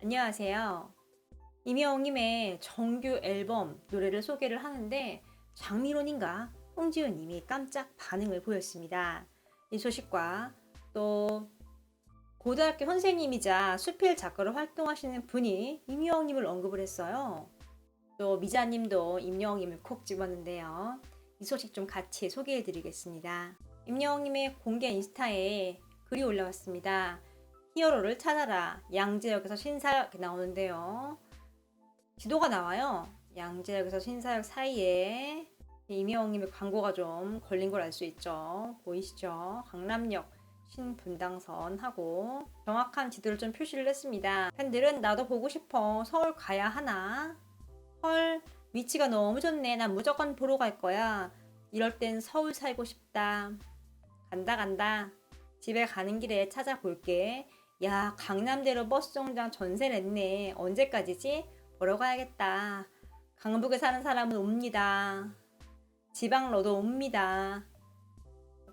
안녕하세요. 임영웅님의 정규 앨범 노래를 소개를 하는데 장미론인가 홍지은님이 깜짝 반응을 보였습니다. 이 소식과 또 고등학교 선생님이자 수필 작가로 활동하시는 분이 임영웅님을 언급을 했어요. 또 미자님도 임영웅님을 콕 집었는데요. 이 소식 좀 같이 소개해 드리겠습니다. 임영웅님의 공개 인스타에 글이 올라왔습니다. 히어로를 찾아라. 양재역에서 신사역 나오는데요. 지도가 나와요. 양재역에서 신사역 사이에 임영웅님의 광고가 좀 걸린 걸 알 수 있죠. 보이시죠? 강남역 신분당선하고 정확한 지도를 좀 표시를 했습니다. 팬들은 나도 보고 싶어. 서울 가야 하나? 헐, 위치가 너무 좋네. 난 무조건 보러 갈 거야. 이럴 땐 서울 살고 싶다. 간다. 집에 가는 길에 찾아볼게. 야, 강남대로 버스 정류장 전세 냈네. 언제까지지? 보러 가야겠다. 강북에 사는 사람은 옵니다. 지방로도 옵니다.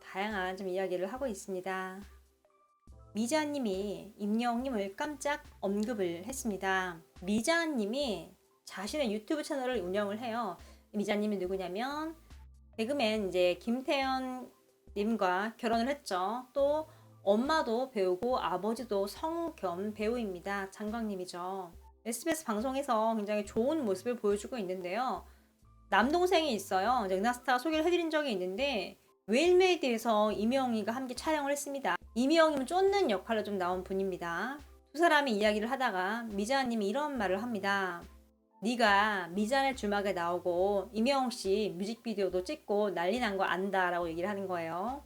다양한 좀 이야기를 하고 있습니다. 미자님이 임영웅님을 깜짝 언급을 했습니다. 미자님이 자신의 유튜브 채널을 운영을 해요. 미자님이 누구냐면 개그맨 이제 김태현 님과 결혼을 했죠. 또 엄마도 배우고 아버지도 성우 겸 배우입니다. 장광님이죠. SBS 방송에서 굉장히 좋은 모습을 보여주고 있는데요. 남동생이 있어요. 은하스타가 소개를 해드린 적이 있는데 웨일메이드에서 임영웅이가 함께 촬영을 했습니다. 임영웅은 쫓는 역할로 좀 나온 분입니다. 두 사람이 이야기를 하다가 미자님이 이런 말을 합니다. 네가 미자네 주막에 나오고 임영웅씨 뮤직비디오도 찍고 난리 난 거 안다 라고 얘기를 하는 거예요.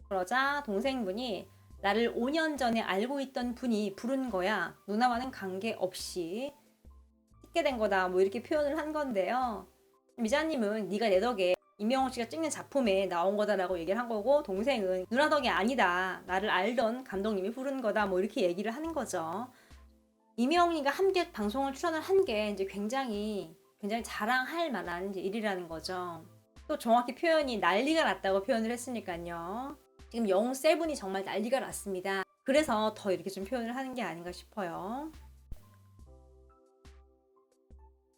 그러자 동생분이 나를 5년 전에 알고 있던 분이 부른 거야. 누나와는 관계없이 찍게 된 거다. 뭐 이렇게 표현을 한 건데요. 미자님은 네가 내 덕에 임영웅씨가 찍는 작품에 나온 거다라고 얘기를 한 거고, 동생은 누나 덕이 아니다. 나를 알던 감독님이 부른 거다. 뭐 이렇게 얘기를 하는 거죠. 임영웅이가 함께 방송을 출연을 한 게 이제 굉장히 자랑할 만한 이제 일이라는 거죠. 또 정확히 표현이 난리가 났다고 표현을 했으니까요. 지금 영웅 세븐이 정말 난리가 났습니다. 그래서 더 이렇게 좀 표현을 하는 게 아닌가 싶어요.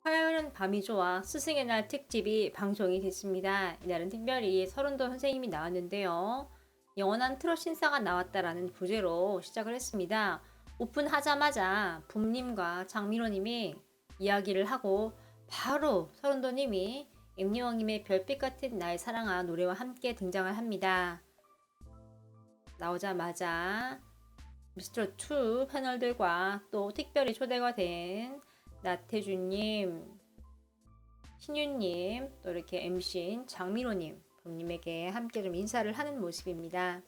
화요일은 밤이 좋아 스승의 날 특집이 방송이 됐습니다. 이날은 특별히 서른도 선생님이 나왔는데요. 영원한 트롯 신사가 나왔다라는 부제로 시작을 했습니다. 오픈하자마자 붐님과 장미로님이 이야기를 하고 바로 서른도님이 임영웅님의 별빛 같은 나의 사랑아 노래와 함께 등장을 합니다. 나오자마자 미스터2 패널들과 또 특별히 초대가 된 나태주님, 신유님, 또 이렇게 MC인 장미로님, 붐님에게 함께 좀 인사를 하는 모습입니다.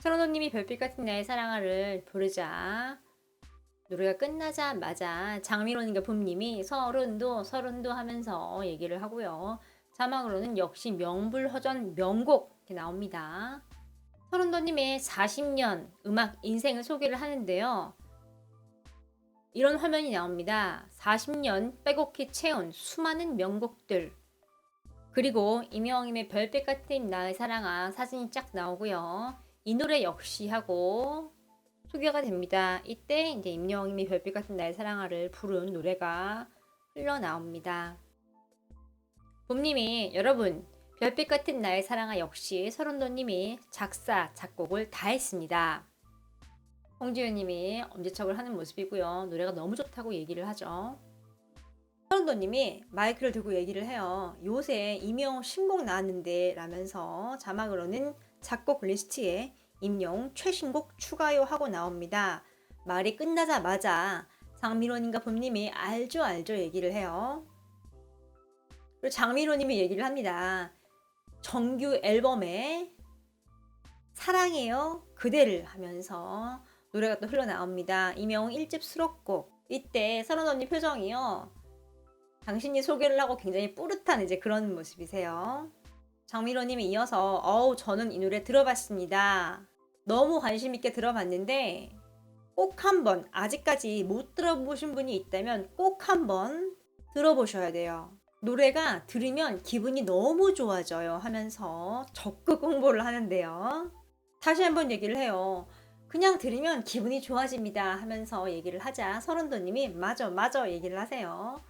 서른도님이 별빛 같은 나의 사랑아를 부르자 노래가 끝나자마자 장미로님과 붐님이 서른도 하면서 얘기를 하고요. 자막으로는 역시 명불허전 명곡 이렇게 나옵니다. 서른도님의 40년 음악 인생을 소개를 하는데요. 이런 화면이 나옵니다. 40년 빼곡히 채운 수많은 명곡들, 그리고 임영웅님의 별빛 같은 나의 사랑아 사진이 쫙 나오고요. 이 노래 역시 하고 소개가 됩니다. 이때 이제 임영웅님이 별빛 같은 나의 사랑아를 부른 노래가 흘러나옵니다. 봄님이 여러분 별빛 같은 나의 사랑아 역시 서른도님이 작사 작곡을 다 했습니다. 홍지윤님이 엄지척을 하는 모습이고요. 노래가 너무 좋다고 얘기를 하죠. 서른도님이 마이크를 들고 얘기를 해요. 요새 임영웅 신곡 나왔는데 라면서 자막으로는 작곡 리스트에 임영웅 최신곡 추가요 하고 나옵니다. 말이 끝나자마자 장미로님과 봄님이 알죠 얘기를 해요. 그리고 장미로님이 얘기를 합니다. 정규 앨범에 사랑해요 그대를 하면서 노래가 또 흘러나옵니다. 임영웅 1집 수록곡. 이때 서른도님 표정이요. 당신이 소개를 하고 굉장히 뿌듯한 이제 그런 모습이세요. 장미로님이 이어서 저는 이 노래 들어봤습니다. 너무 관심 있게 들어봤는데 꼭 한번 아직까지 못 들어보신 분이 있다면 꼭 한번 들어보셔야 돼요. 노래가 들으면 기분이 너무 좋아져요 하면서 적극 홍보를 하는데요. 다시 한번 얘기를 해요. 그냥 들으면 기분이 좋아집니다 하면서 얘기를 하자 서른도님이 맞아 맞아 얘기를 하세요.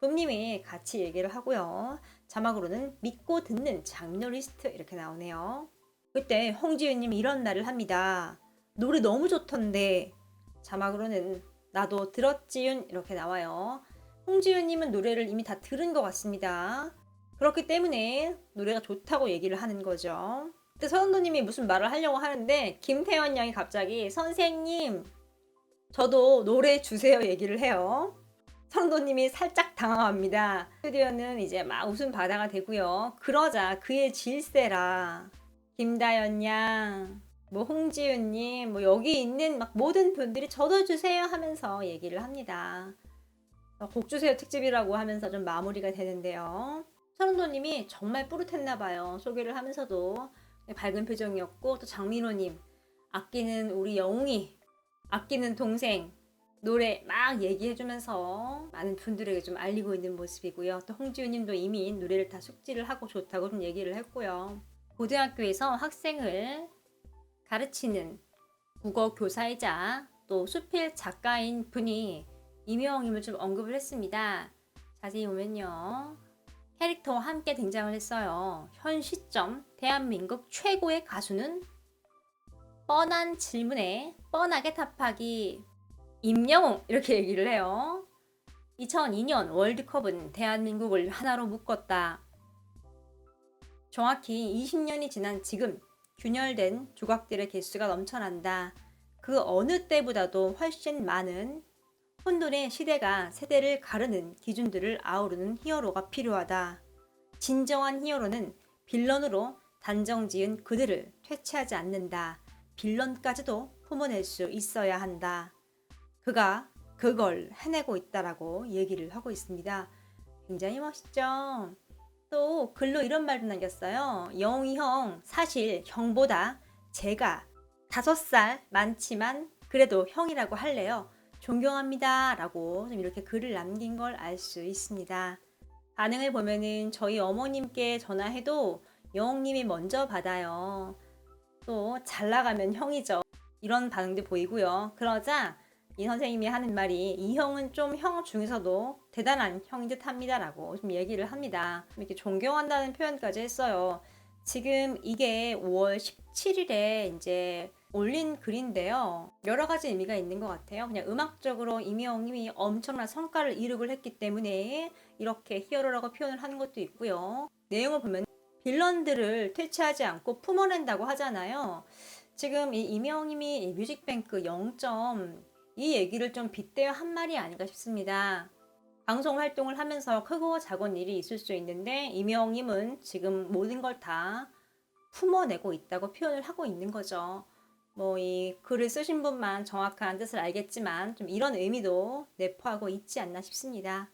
돔님이 같이 얘기를 하고요. 자막으로는 믿고 듣는 장르 리스트 이렇게 나오네요. 그때 홍지윤님이 이런 말을 합니다. 노래 너무 좋던데. 자막으로는 나도 들었지윤 이렇게 나와요. 홍지윤님은 노래를 이미 다 들은 것 같습니다. 그렇기 때문에 노래가 좋다고 얘기를 하는 거죠. 그때 서른도님이 무슨 말을 하려고 하는데 김태원 양이 갑자기 선생님 저도 노래 주세요 얘기를 해요. 서른도님이 살짝 당황합니다. 스튜디오는 이제 막 웃음 바다가 되고요. 그러자 그의 질세라 김다연 양, 뭐 홍지윤님, 뭐 여기 있는 막 모든 분들이 저도 주세요 하면서 얘기를 합니다. 곡 주세요 특집이라고 하면서 좀 마무리가 되는데요. 서른도님이 정말 뿌듯했나봐요. 소개를 하면서도 밝은 표정이었고 또 장민호님 아끼는 우리 영웅이 아끼는 동생 노래 막 얘기해주면서 많은 분들에게 좀 알리고 있는 모습이고요. 또 홍지윤님도 이미 노래를 다 숙지를 하고 좋다고 좀 얘기를 했고요. 고등학교에서 학생을 가르치는 국어 교사이자 또 수필 작가인 분이 이명웅님을 좀 언급을 했습니다. 자세히 보면요. 캐릭터와 함께 등장을 했어요. 현 시점 대한민국 최고의 가수는 뻔한 질문에 뻔하게 답하기 임영웅 이렇게 얘기를 해요. 2002년 월드컵은 대한민국을 하나로 묶었다. 정확히 20년이 지난 지금 균열된 조각들의 개수가 넘쳐난다. 그 어느 때보다도 훨씬 많은 혼돈의 시대가 세대를 가르는 기준들을 아우르는 히어로가 필요하다. 진정한 히어로는 빌런으로 단정지은 그들을 퇴치하지 않는다. 빌런까지도 품어낼 수 있어야 한다. 그가 그걸 해내고 있다라고 얘기를 하고 있습니다. 굉장히 멋있죠? 또 글로 이런 말도 남겼어요. 영웅이 형, 사실 형보다 제가 5살 많지만 그래도 형이라고 할래요. 존경합니다 라고 좀 이렇게 글을 남긴 걸 알 수 있습니다. 반응을 보면은 저희 어머님께 전화해도 영웅님이 먼저 받아요. 또 잘 나가면 형이죠. 이런 반응도 보이고요. 그러자 이 선생님이 하는 말이 이 형은 좀 형 중에서도 대단한 형인 듯 합니다 라고 좀 얘기를 합니다. 이렇게 존경한다는 표현까지 했어요. 지금 이게 5월 17일에 이제 올린 글인데요. 여러 가지 의미가 있는 것 같아요. 그냥 음악적으로 이명웅님이 엄청난 성과를 이룩을 했기 때문에 이렇게 히어로라고 표현을 하는 것도 있고요. 내용을 보면 빌런들을 퇴치하지 않고 품어낸다고 하잖아요. 지금 이 이명웅님이 뮤직뱅크 0점 이 얘기를 좀 빗대어 한 말이 아닌가 싶습니다. 방송 활동을 하면서 크고 작은 일이 있을 수 있는데 이명웅님은 지금 모든 걸 다 품어내고 있다고 표현을 하고 있는 거죠. 뭐 이 글을 쓰신 분만 정확한 뜻을 알겠지만 좀 이런 의미도 내포하고 있지 않나 싶습니다.